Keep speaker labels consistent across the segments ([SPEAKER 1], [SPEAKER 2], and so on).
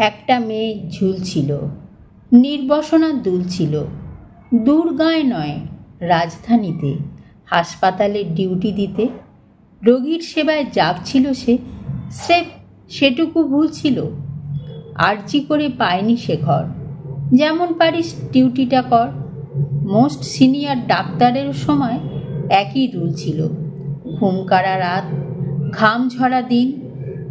[SPEAKER 1] একটা মেয়ে ঝুলছিল, নির্বসনা দুলছিল। দূর গাঁয়ে নয়, রাজধানীতে হাসপাতালে ডিউটি দিতে। রোগীর সেবায় জাগছিল সে, স্রেফ সেটুকু ভুল ছিল। আর্জি করে পায়নি সে ঘর। যেমন পারিস ডিউটিটা কর। মোস্ট সিনিয়র ডাক্তারের সময় একই রুল ছিল। ঘুম কাড়া রাত, ঘাম ঝরা দিন,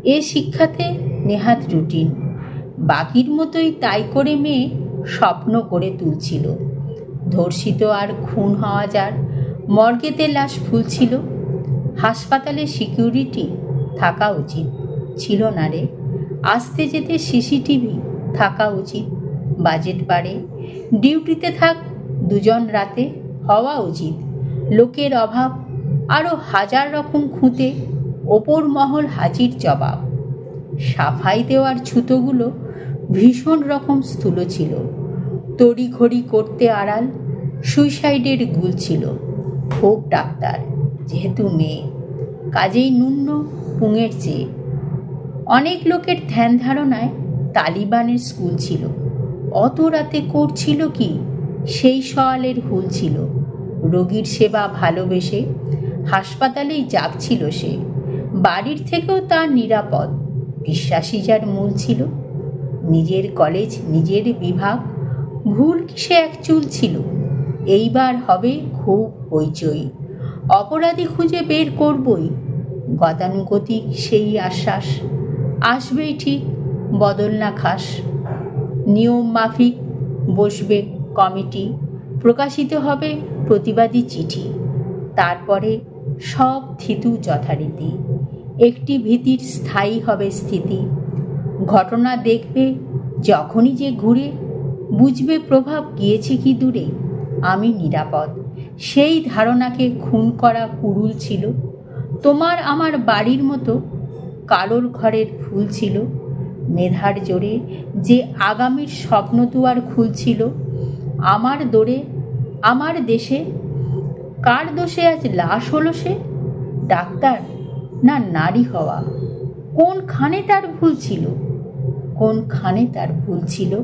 [SPEAKER 1] এ শিক্ষাতে নেহাত রুটিন। বাকির মতোই তাই করে মেয়ে স্বপ্ন করে তুলছিল। ধর্ষিত আর খুন হওয়া যার, মর্গেতে লাশ ফুলছিল। হাসপাতালে সিকিউরিটি থাকা উচিত ছিল না রে। আসতে যেতে সিসিটিভি থাকা উচিত। বাজেট বাড়ে, ডিউটিতে থাক দুজন রাতে, হওয়া উচিত। লোকের অভাব, আরও হাজার রকম খুঁতে ওপর মহল হাজির জবাব। সাফাই দেওয়ার ছুতোগুলো ভীষণ রকম স্থূল ছিল। তড়িঘড়ি করতে আড়াল সুইসাইডের গুল ছিল। হোক ডাক্তার, যেহেতু মেয়ে, কাজেই ন্যূন পুঙের চেয়ে। অনেক লোকের ধ্যান ধারণায় তালিবানের স্কুল ছিল। অত রাতে করছিল কি, সেই সওয়ালের হুল ছিল। রোগীর সেবা ভালোবেসে হাসপাতালেই জাগছিল সে। বাড়ির থেকেও তার নিরাপদ, বিশ্বাসী যার মূল ছিল। নিজের কলেজ, নিজের বিভাগ, ভুল কিসে এক চুল ছিল। এইবার হবে খুব হইচই, অপরাধী খুঁজে বের করবই। গতানুগতিক সেই আশ্বাস, আসবেই ঠিক, বদল না খাস। নিয়ম মাফিক বসবে কমিটি, প্রকাশিত হবে প্রতিবাদী চিঠি। তারপরে সব থিতু যথারীতি, একটি ভীতির স্থায়ী হবে স্থিতি। ঘটনা দেখবে যখনই যে ঘুরে, বুঝবে প্রভাব গিয়েছে কি দূরে। আমি নিরাপদ, সেই ধারণাকে খুন করা কুড়ুল ছিল। তোমার আমার বাড়ির মতো কারোর ঘরের ফুল ছিল। মেধার জোরে যে আগামীর স্বপ্ন দুয়ার খুলছিল। আমার দোরে, আমার দেশে, কার দোষে আজ লাশ হলো সে? ডাক্তার না নারী হওয়া? কোনখানে তার ভুল ছিল? কোনখানে তার ভুল ছিল?